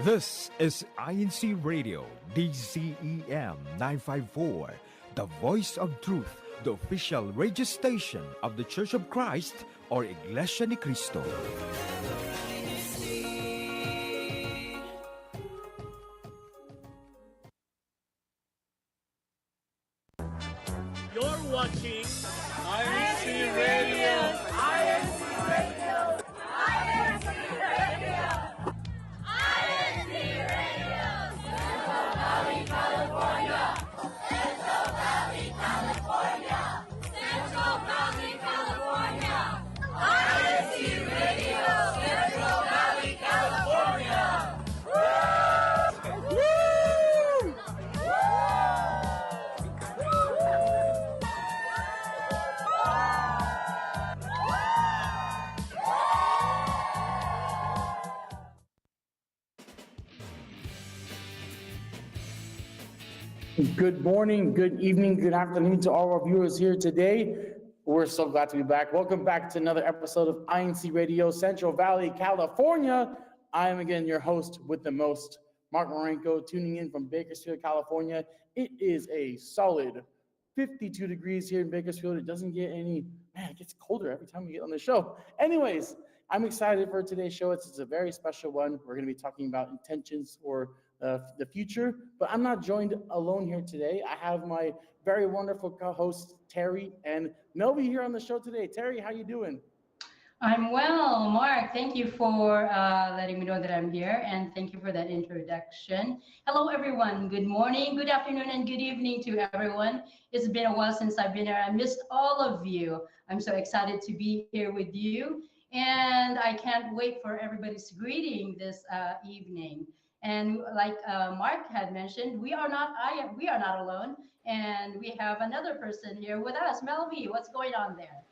This is INCRadio, DZEM 954, the voice of truth, the official radio station of the Church of Christ or Iglesianicristo. You're watching INCRadio. INCRadio. Good morning, good evening, good afternoon to all our viewers here today. We're so glad to be back. Welcome back to another episode of INCRadio, Central Valley, California. I am again your host with the most, Mark Marenko, tuning in from Bakersfield, California. It is a solid 52 degrees here in Bakersfield. It doesn't get it gets colder every time we get on the show. Anyways, I'm excited for today's show. It's a very special one. We're going to be talking about intentions for the future, but I'm not joined alone here today. I have my very wonderful co-hosts, Terry and Melby, here on the show today. Terry, how you doing? I'm well, Mark. Thank you for letting me know that I'm here, and thank you for that introduction. Hello, everyone. Good morning, good afternoon, and good evening to everyone. It's been a while since I've been here. I missed all of you. I'm so excited to be here with you, and I can't wait for everybody's greeting this evening. And like Mark had mentioned, we are not alone, and we have another person here with us. Melvi, what's going on there?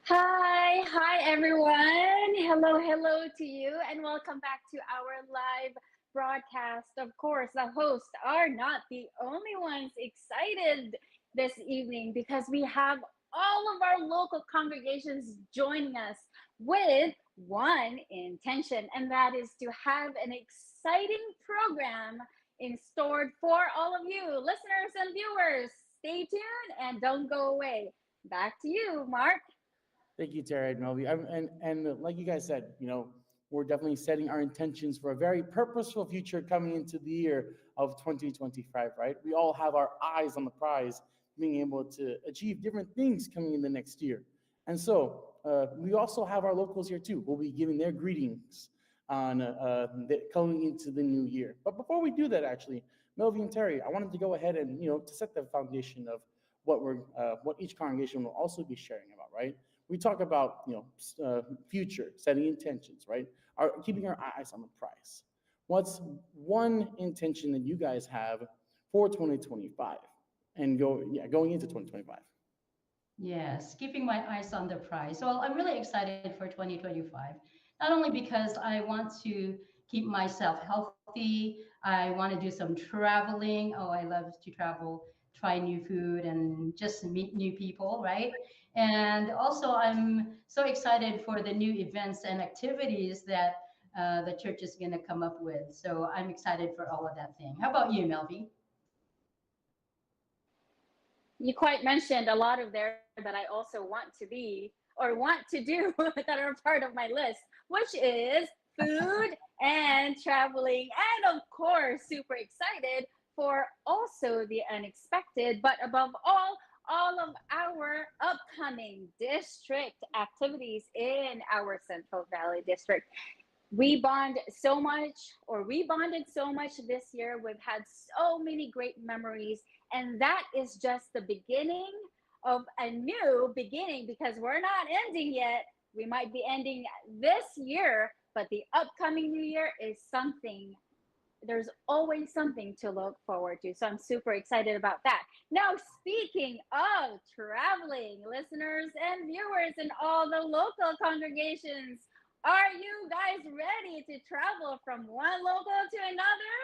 Hi everyone. Hello to you, and welcome back to our live broadcast. Of course, the hosts are not the only ones excited this evening because we have all of our local congregations joining us with one intention, and that is to have an exciting program in store for all of you listeners and viewers. Stay tuned and don't go away. Back to you, Mark. Thank you, Terry and Melby. And like you guys said, we're definitely setting our intentions for a very purposeful future coming into the year of 2025, right? We all have our eyes on the prize, being able to achieve different things coming in the next year. And so we also have our locals here too. We'll be giving their greetings on coming into the new year. But before we do that, actually, Melvin and Terry, I wanted to go ahead and to set the foundation of what each congregation will also be sharing about, right? We talk about future, setting intentions, right? Keeping our eyes on the prize. What's one intention that you guys have for 2025 and going into 2025? Yes, keeping my eyes on the prize. Well, I'm really excited for 2025, not only because I want to keep myself healthy, I want to do some traveling. Oh, I love to travel, try new food, and just meet new people, right? And also, I'm so excited for the new events and activities that the church is going to come up with. So I'm excited for all of that thing. How about you, Melvi? You quite mentioned a lot of there that I also want to be or want to do that are part of my list, which is food and traveling. And of course, super excited for also the unexpected, but above all of our upcoming district activities in our Central Valley District. We bonded so much this year. We've had so many great memories, and that is just the beginning of a new beginning, because we're not ending yet. We might be ending this year, but the upcoming new year is something. There's always something to look forward to. So I'm super excited about that. Now, speaking of traveling, listeners and viewers in all the local congregations, are you guys ready to travel from one local to another?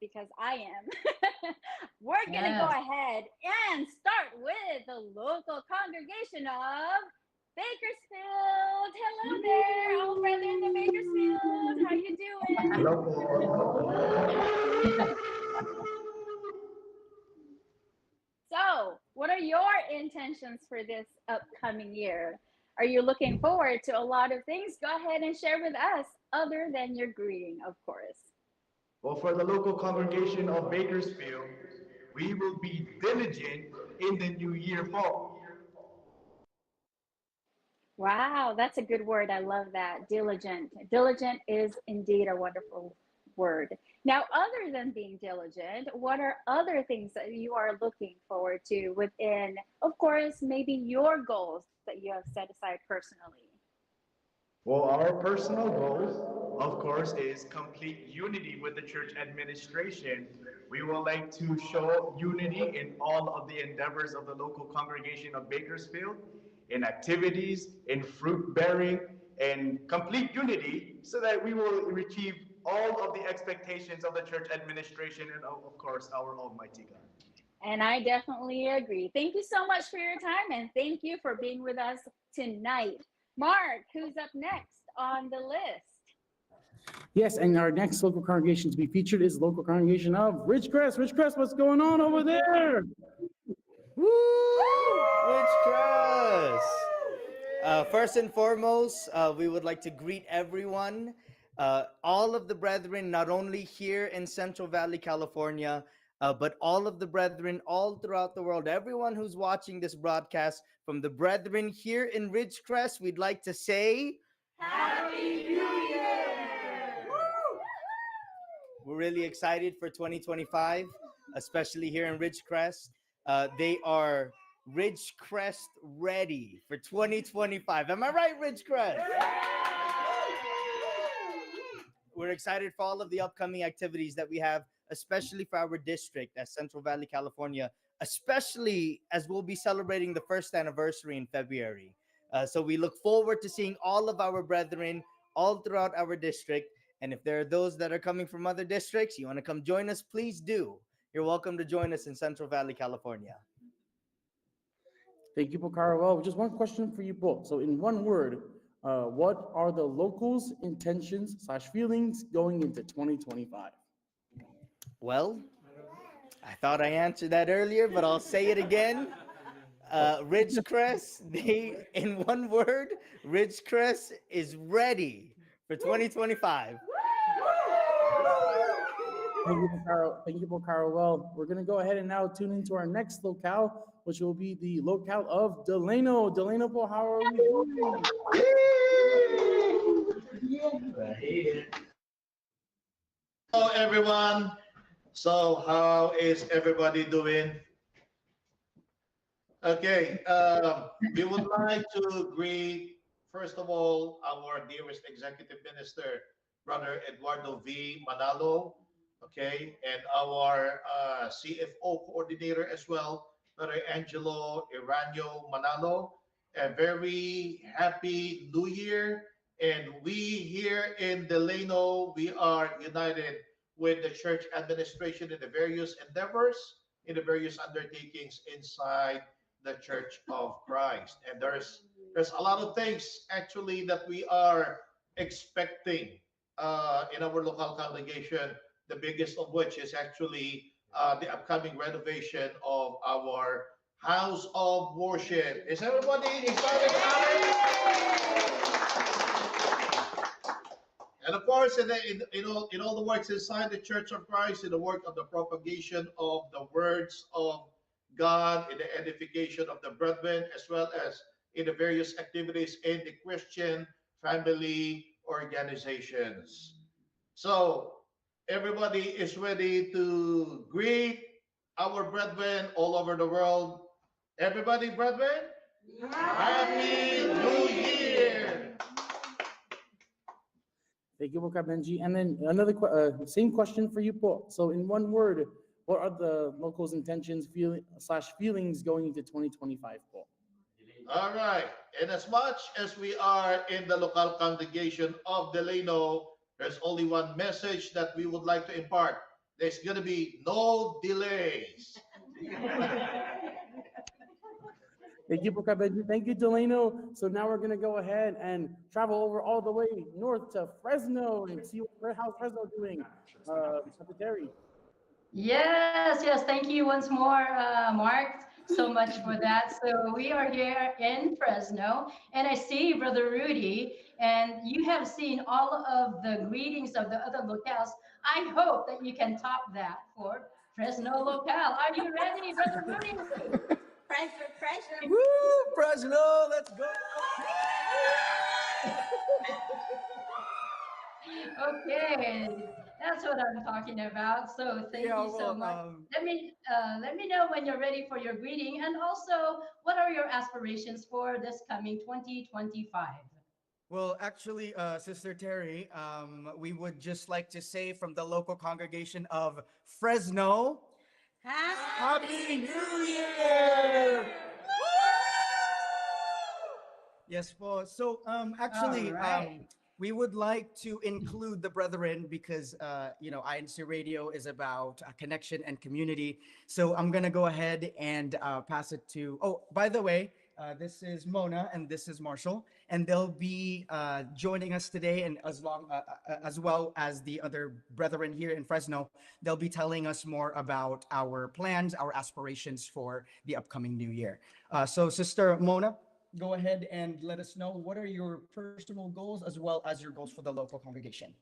Because I am. We're going to go ahead and start with the local congregation of Bakersfield. Hello there, all brethren in Bakersfield. How you doing? Hello po. So, what are your intentions for this upcoming year? Are you looking forward to a lot of things? Go ahead and share with us, other than your greeting, of course. Well, for the local congregation of Bakersfield, we will be diligent in the new year po. Wow, that's a good word. I love that. Diligent. Diligent is indeed a wonderful word. Now, other than being diligent, what are other things that you are looking forward to within, of course, maybe your goals that you have set aside personally? Well, our personal goal, of course, is complete unity with the church administration. We would like to show unity in all of the endeavors of the local congregation of Bakersfield, in activities, in fruit bearing, and complete unity so that we will achieve all of the expectations of the church administration and, of course, our Almighty God. And I definitely agree. Thank you so much for your time, and thank you for being with us tonight. Mark, who's up next on the list? Yes, and our next local congregation to be featured is the local congregation of Ridgecrest. Ridgecrest, what's going on over there? Woo! Ridgecrest! First and foremost, we would like to greet everyone, all of the brethren, not only here in Central Valley, California, but all of the brethren all throughout the world. Everyone who's watching this broadcast, from the brethren here in Ridgecrest, we'd like to say, Happy New Year! we're really excited for 2025, especially here in Ridgecrest. They are Ridgecrest ready for 2025. Am I right, Ridgecrest? We're excited for all of the upcoming activities that we have, especially for our district at Central Valley, California, especially as we'll be celebrating the first anniversary in February. So we look forward to seeing all of our brethren all throughout our district. And if there are those that are coming from other districts, you want to come join us, please do. You're welcome to join us in Central Valley, California. Thank you, Pokara. Well, just one question for you both. So in one word, what are the locals' intentions / feelings going into 2025? Well, I thought I answered that earlier, but I'll say it again. Ridgecrest, in one word, Ridgecrest is ready for 2025. Thank you, Pokara. Well, we're going to go ahead and now tune into our next locale, which will be the locale of Delano. Delano, how are we doing? Hello, everyone. So, how is everybody doing? Okay, we would like to greet, first of all, our dearest Executive Minister, Brother Eduardo V. Manalo, okay, and our CFO coordinator as well, Brother Angelo Iranio Manalo. A very happy New Year. And we here in Delano, we are united with the church administration in the various endeavors, in the various undertakings inside the Church of Christ. And there's a lot of things actually that we are expecting in our local congregation, the biggest of which is actually the upcoming renovation of our house of worship. Is everybody excited about it? And of course, in all the works inside the Church of Christ, in the work of the propagation of the words of God, in the edification of the brethren, as well as in the various activities in the Christian family organizations. So everybody is ready to greet our brethren all over the world. Everybody, brethren, Happy New Year! Thank you, Boka Benji. And then another same question for you, Paul. So in one word, what are the locals' intentions, feelings going into 2025, Paul? All right. And as much as we are in the local congregation of Delano, there's only one message that we would like to impart. There's going to be no delays. Thank you, Benji. Thank you, Delano. So now we're gonna go ahead and travel over all the way north to Fresno and see how's Fresno doing. Secretary. Yes, yes. Thank you once more, Mark, so much for that. So we are here in Fresno, and I see Brother Rudy, and you have seen all of the greetings of the other locales. I hope that you can top that for Fresno locale. Are you ready, Brother Rudy? Pressure, pressure. Woo, Fresno, let's go. Okay, that's what I'm talking about. So thank Yeah, you so well, much. Let me know when you're ready for your greeting, and also what are your aspirations for this coming 2025? well, actually, Sister Terry, we would just like to say from the local congregation of Fresno, Happy New Year! Yes, po. So, actually, All right. we would like to include the brethren because, INC Radio is about connection and community. So I'm gonna go ahead and pass it to. Oh, by the way, this is Mona and this is Marshall, and they'll be joining us today, and as well as the other brethren here in Fresno, they'll be telling us more about our plans, our aspirations for the upcoming new year. So, Sister Mona, go ahead and let us know what are your personal goals as well as your goals for the local congregation.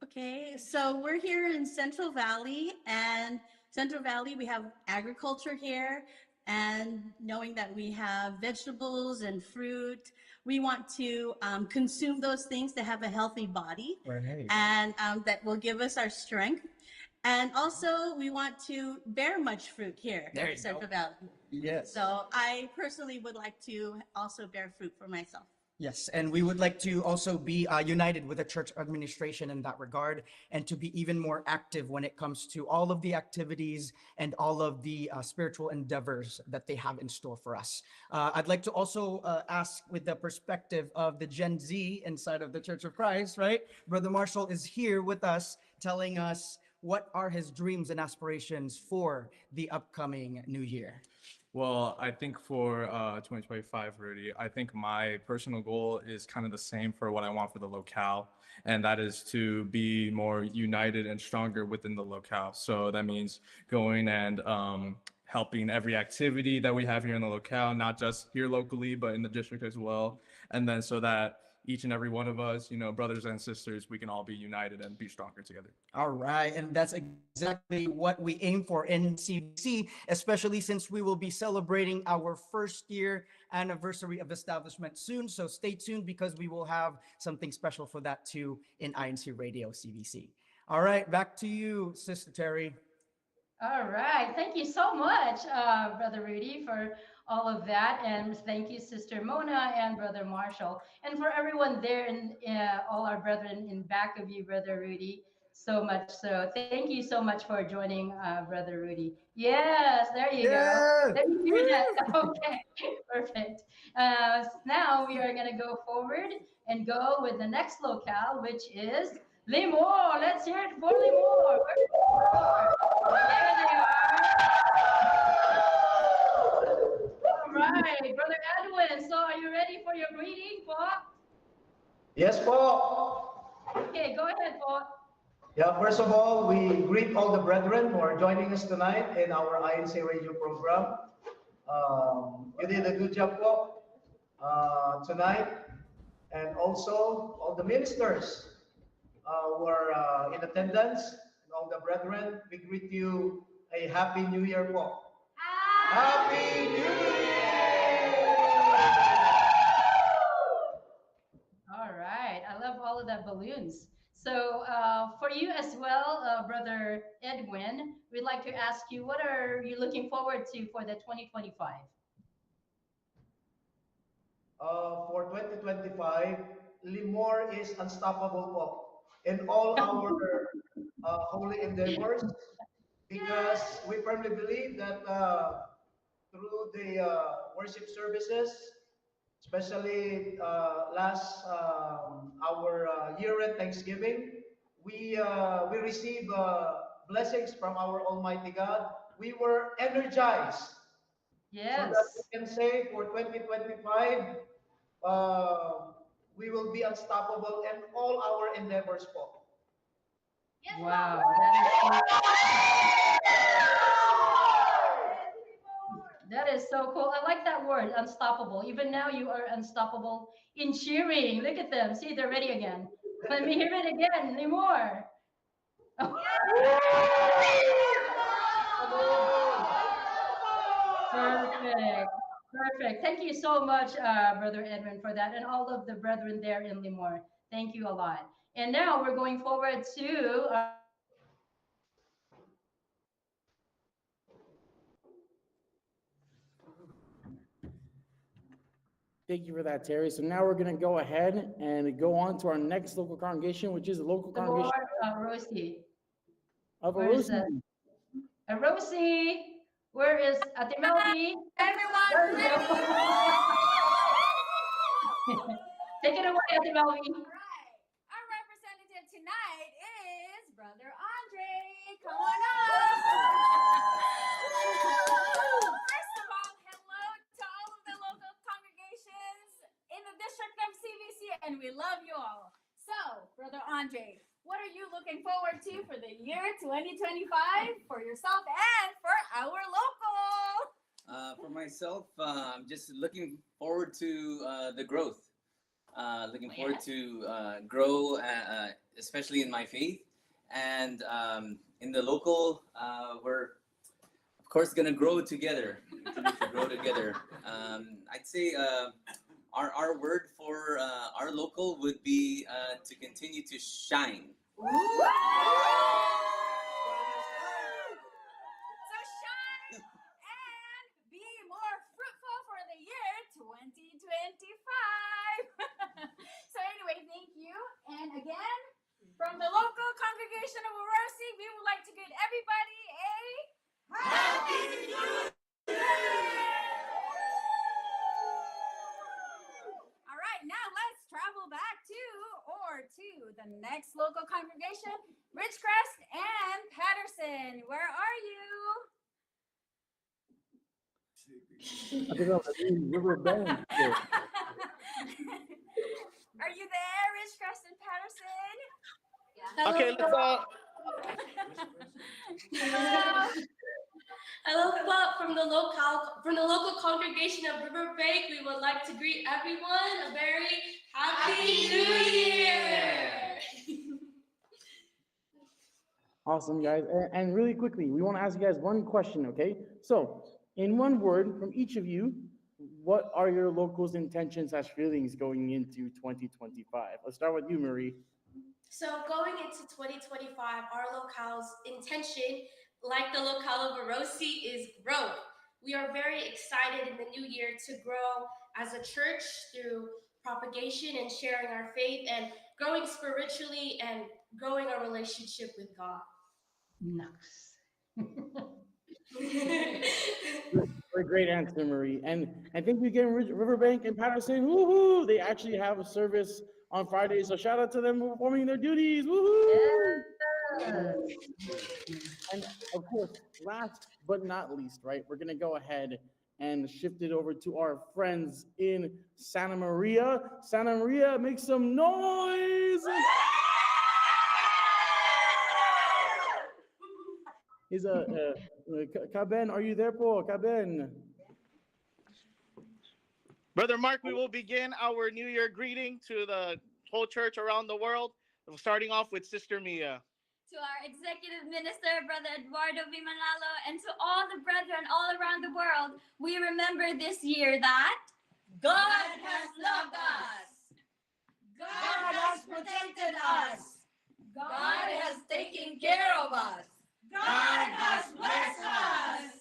Okay, so we're here in Central Valley, and Central Valley, we have agriculture here, and knowing that we have vegetables and fruit, we want to consume those things to have a healthy body, Right. and that will give us our strength. And also, we want to bear much fruit here There in you go. Central Valley. Yes. So I personally would like to also bear fruit for myself. Yes, and we would like to also be united with the church administration in that regard, and to be even more active when it comes to all of the activities and all of the spiritual endeavors that they have in store for us. I'd like to also ask, with the perspective of the Gen Z inside of the Church of Christ, right? Brother Marshall is here with us, telling us what are his dreams and aspirations for the upcoming new year. Well, I think for 2025, Rudy, I think my personal goal is kind of the same for what I want for the locale, and that is to be more united and stronger within the locale. So that means going and helping every activity that we have here in the locale, not just here locally, but in the district as well. And then so that each and every one of us, brothers and sisters, we can all be united and be stronger together. All right, and that's exactly what we aim for in CBC, especially since we will be celebrating our first year anniversary of establishment soon. So stay tuned because we will have something special for that too in INC Radio CBC. All right, back to you, Sister Terry. All right. Thank you so much, Brother Rudy, for all of that. And thank you, Sister Mona and Brother Marshall. And for everyone there and all our brethren in back of you, Brother Rudy, so much so. Thank you so much for joining, Brother Rudy. Yes, there you go. Yeah. Let me hear that. Okay, perfect. Now we are going to go forward and go with the next locale, which is Lemoore. Let's hear it for Lemoore. Where's Lemoore? There they are. All right, Brother Edwin. So are you ready for your greeting, Paul? Yes, Paul. Okay, go ahead, Paul. Yeah, first of all, we greet all the brethren who are joining us tonight in our INC radio program. You did a good job, Paul, tonight. And also all the ministers who are in attendance, and all the brethren, we greet you a Happy New Year, Paul. Happy New Year! All right, I love all of that balloons. So for you as well, Brother Edwin, we'd like to ask you, what are you looking forward to for the 2025? For 2025, Lemoore is unstoppable, Paul, in all our holy endeavors, because we firmly believe that through the worship services, especially last our year-end Thanksgiving, we receive blessings from our Almighty God. We were energized so Yes. that we can say for 2025, uh, we will be unstoppable in all our endeavors po. Wow. That is so cool. I like that word, unstoppable. Even now, you are unstoppable in cheering. Look at them. See, they're ready again. Let me hear it again. Lemoore. Perfect. Perfect. Thank you so much, Brother Edwin, for that, and all of the brethren there in Lemoore. Thank you a lot. And now we're going forward to Thank you for that, Terry. So now we're going to go ahead and go on to our next local congregation, which is the local the congregation Lord Rosie. of Where is Orosi. that? Rosie. Where is Ate Melby? Everyone, There we ready? go. Take it away, Ate Melby. All right. Our representative tonight is Brother Andre. Come on up. First of all, hello to all of the local congregations in the district of CVC, and we love you all. So, Brother Andre, what are you looking forward to for the year 2025 for yourself and for our local? For myself, I'm just looking forward to the growth. Looking forward to grow, especially in my faith, and in the local. We're of course gonna grow together. Continue to grow together. I'd say our word for our local would be to continue to shine. So shine and be more fruitful for the year 2025. So anyway, thank you. And again, from the local congregation of Orosi, we would like to give everybody a Happy New Year! All right, now let's travel back to the next local congregation, Ridgecrest and Patterson. Where are you? I think I'm Riverbank. Are you there, Ridgecrest and Patterson? Okay, let's Hello. Hello, from the local congregation of Riverbank. We would like to greet everyone a very happy New Year. Awesome, guys. And really quickly, we want to ask you guys one question, okay? So, in one word from each of you, what are your locals' intentions as feelings going into 2025? Let's start with you, Marie. So going into 2025, our locale's intention, like the locale of Orosi, is growth. We are very excited in the new year to grow as a church through propagation and sharing our faith and growing spiritually and growing our relationship with God. Nice. Great answer, Marie. And I think we get Riverbank and Patterson. Woohoo! They actually have a service on Friday, so shout out to them for performing their duties. Woohoo! And of course, last but not least, right? We're gonna go ahead and shift it over to our friends in Santa Maria. Santa Maria, make some noise! Is Caben, are you there, Paul? Caben. Brother Mark, we will begin our New Year greeting to the whole church around the world, starting off with Sister Mia. To our executive minister, Brother Eduardo V. Manalo, and to all the brethren all around the world, we remember this year that God has loved us. God has protected us. God has taken care of us. God has blessed us.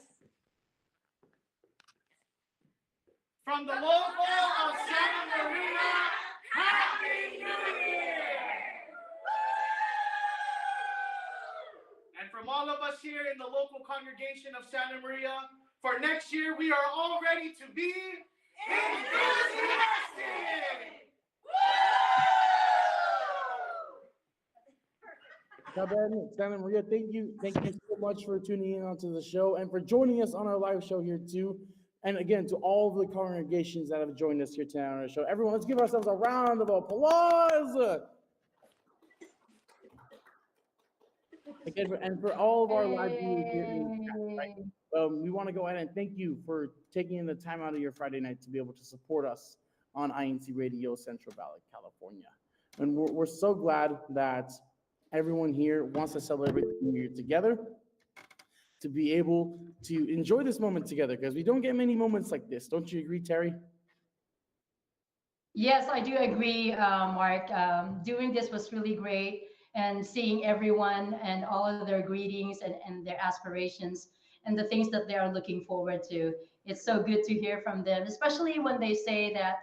From the local of Santa Maria, Happy New Year! And from all of us here in the local congregation of Santa Maria, for next year, we are all ready to be enthusiastic! Caben, Santa Maria, thank you so much for tuning in onto the show and for joining us on our live show here too. And again, to all the congregations that have joined us here tonight on our show, everyone, let's give ourselves a round of applause. Again, and for all of our live viewers here in the chat, right? We want to go ahead and thank you for taking the time out of your Friday night to be able to support us on INC Radio Central Valley, California. And we're so glad that everyone here wants to celebrate the New Year together, to be able to enjoy this moment together, because we don't get many moments like this. Don't you agree, Terry? Yes, I do agree, Mark. Doing this was really great, and seeing everyone and all of their greetings and their aspirations and the things that they are looking forward to. It's so good to hear from them, especially when they say that,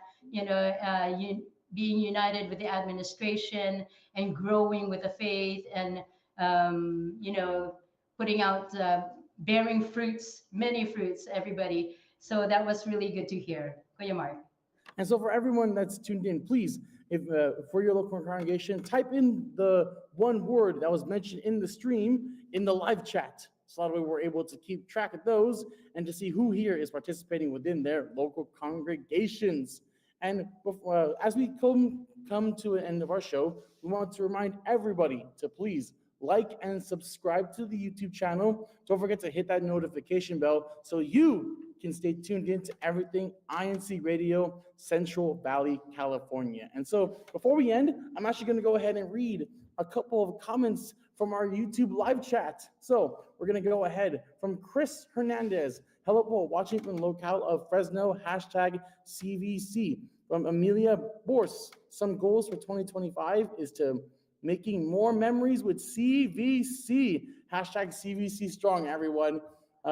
being united with the administration and growing with the faith and, putting out, bearing fruits, many fruits, everybody. So that was really good to hear. Kuya Mark. And so for everyone that's tuned in, please, if for your local congregation, type in the one word that was mentioned in the stream in the live chat. So that way we're able to keep track of those and to see who here is participating within their local congregations. And as we come to an end of our show, we want to remind everybody to please like and subscribe to the YouTube channel. Don't forget to hit that notification bell so you can stay tuned in to everything INC Radio, Central Valley, California. And so before we end, I'm actually going to go ahead and read a couple of comments from our YouTube live chat. So we're going to go ahead from Chris Hernandez. Hello, Paul, watching from the locale of Fresno, #CVC. From Amelia Borse, some goals for 2025 is to making more memories with CVC. #CVC strong, everyone.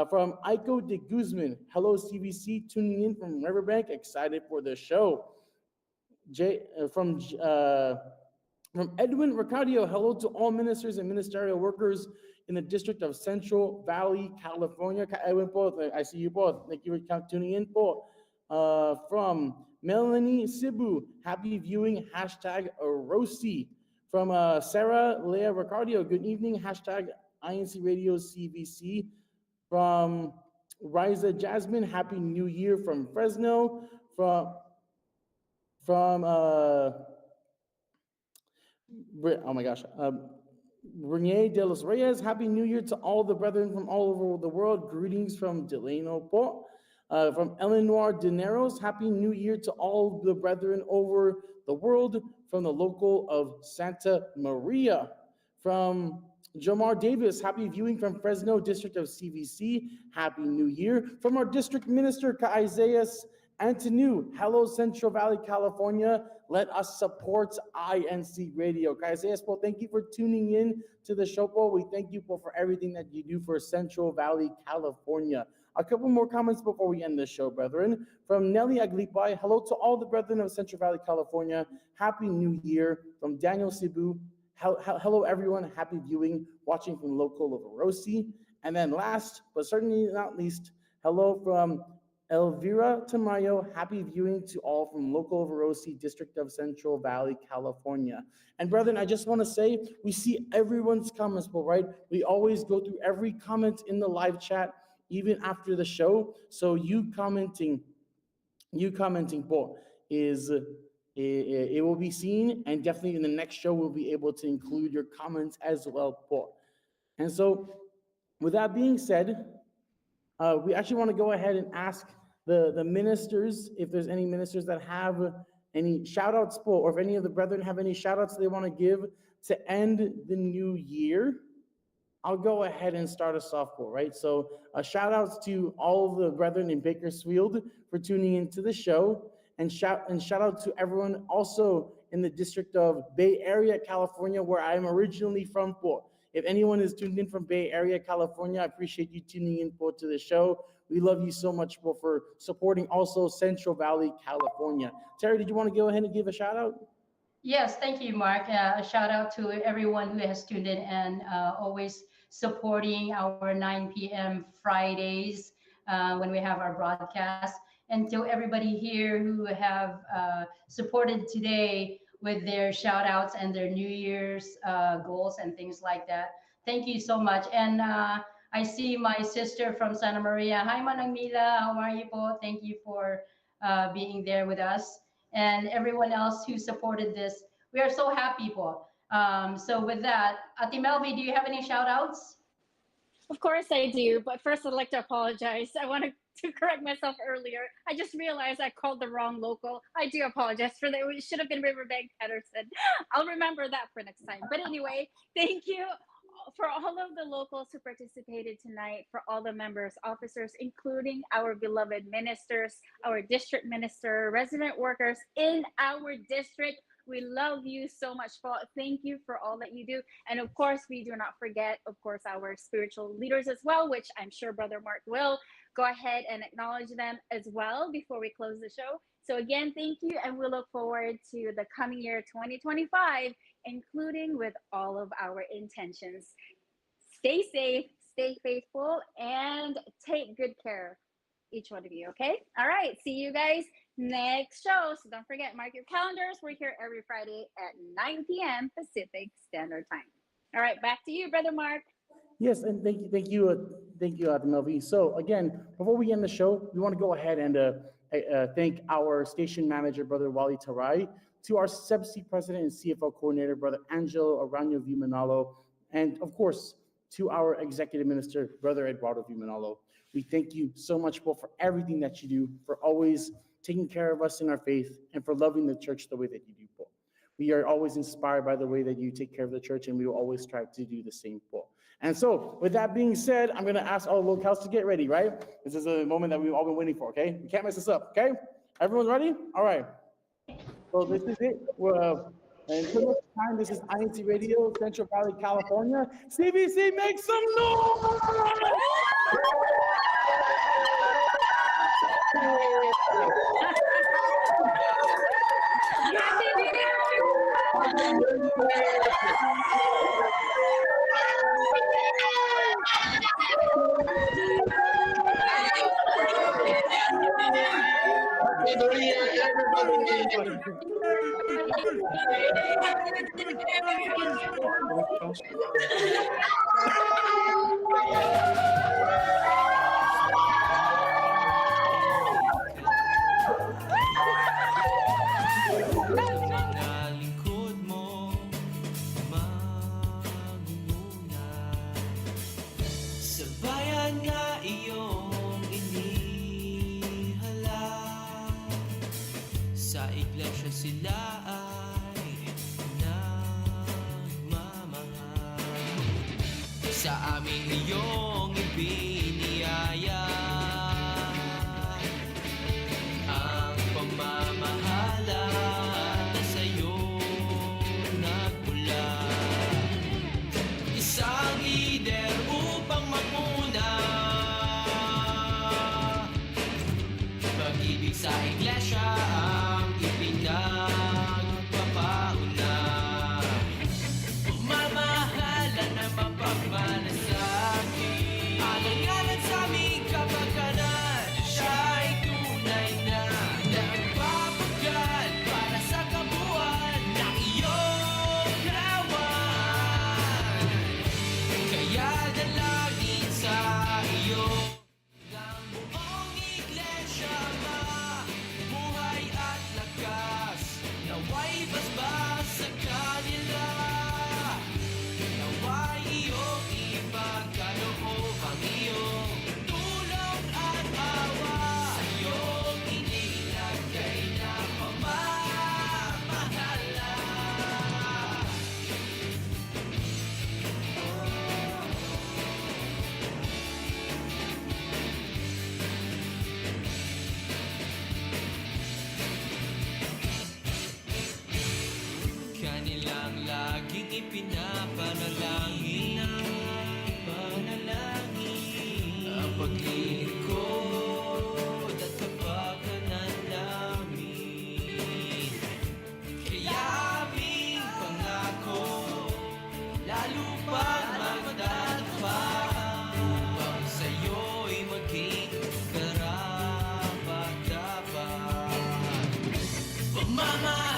From Aiko de Guzman, hello CVC, tuning in from Riverbank, excited for the show. From Edwin Ricardio, hello to all ministers and ministerial workers in the District of Central Valley, California. Edwin po, I see you both. Thank you for tuning in po. From Melanie Sibu, happy viewing, #Orosi. From Sarah Leah Ricardio, good evening, #INC Radio CVC. From Riza Jasmine, happy new year from Fresno. From oh my gosh, Rene de los Reyes, happy new year to all the brethren from all over the world. Greetings from Delano Po. From Eleanor Dineros, happy new year to all the brethren over the world from the local of Santa Maria. From Jomar Davis, happy viewing from Fresno, District of CVC. Happy New Year. From our district minister, Isaias Antonu, hello, Central Valley, California. Let us support INC Radio. Isaias, Paul, thank you for tuning in to the show, Paul. We thank you, Paul, for everything that you do for Central Valley, California. A couple more comments before we end the show, brethren. From Nelly Aglipai, hello to all the brethren of Central Valley, California. Happy New Year. From Daniel Cebu, hello, everyone. Happy viewing, watching from local of Orosi. And then last, but certainly not least, hello from Elvira Tamayo. Happy viewing to all from local of Orosi, District of Central Valley, California. And brethren, I just want to say, we see everyone's comments, but right? We always go through every comment in the live chat, even after the show. So you commenting, Paul, it will be seen, and definitely in the next show, we'll be able to include your comments as well, Paul. And so with that being said, we actually want to go ahead and ask the ministers, if there's any ministers that have any shout outs, Paul, or if any of the brethren have any shout outs they want to give to end the new year. I'll go ahead and start us off, Paul, right? So shout outs to all of the brethren in Bakersfield for tuning into the show. And shout out to everyone also in the District of Bay Area, California, where I'm originally from, Paul. If anyone is tuned in from Bay Area, California, I appreciate you tuning in, Paul, to the show. We love you so much, Paul, for supporting also Central Valley, California. Terry, did you want to go ahead and give a shout out? Yes, thank you, Mark. A shout out to everyone who has tuned in and always supporting our 9 p.m. Fridays when we have our broadcast. And to everybody here who have supported today with their shout outs and their New Year's goals and things like that. Thank you so much. And I I see my sister from Santa Maria. Hi, Manang Mila. How are you po? Thank you for being there with us. And everyone else who supported this. We are so happy po. So with that, Ate Melvi, do you have any shout outs? Of course I do, but first I'd like to apologize. I wanted to correct myself earlier. I just realized I called the wrong local. I do apologize for that. It should have been Riverbank Patterson. I'll remember that for next time. But anyway, thank you for all of the locals who participated tonight, for all the members, officers, including our beloved ministers, our district minister, resident workers in our district. We love you so much, Paul. Thank you for all that you do. And of course, we do not forget, of course, our spiritual leaders as well, which I'm sure Brother Mark will. Go ahead and acknowledge them as well before we close the show. So again, thank you. And we look forward to the coming year 2025, including with all of our intentions. Stay safe, stay faithful, and take good care, each one of you, okay? All right, see you guys next show. So don't forget, mark your calendars. We're here every Friday at 9 p.m. Pacific Standard Time. All right, back to you, Brother Mark. Yes, and thank you, Ate Melvi. So again, before we end the show, we want to go ahead and thank our station manager, Brother Wally Tarai, to our SEBC president and CFO coordinator, Brother Angelo Arano V. Manalo, and of course, to our executive minister, Brother Eduardo V. Manalo. We thank you so much, Paul, for everything that you do, for always taking care of us in our faith, and for loving the church the way that you do, Paul. We are always inspired by the way that you take care of the church, and we will always strive to do the same, Paul. And so, with that being said, I'm going to ask all the locals to get ready, right? This is a moment that we've all been waiting for, okay? We can't mess this up, okay? Everyone ready? All right. So this is it. Until next time, this is INCRadio, Central Valley, California. CVC, make some noise! Sa iglesia sila ay nagmamahal. Sa amin iyong ibiniyaya ang pamamahala na sa'yo nagmula. Isang lider upang magmuna, pag-ibig sa iglesia pinagpapauna, pumamahala na mapagmalasakit, alangalan sa aming kapakanan, siya'y tunay na nagpapagal para sa kabuuan ng iyong kawan. Kaya dalangin sa iyo ang buong iglesia, nawa'y basbas sa kanila, nawa'y iyong ipagkaloob ang iyong tulong at awa, sa iyong inilagay na pamamahala. Kanilang laging ipinapanalangin ang paglilingkod at kapakanan namin. Kaya aming pangako, lalo pang magtatapang, upang sa'yo'y maging karapat-dapat. Pamamahala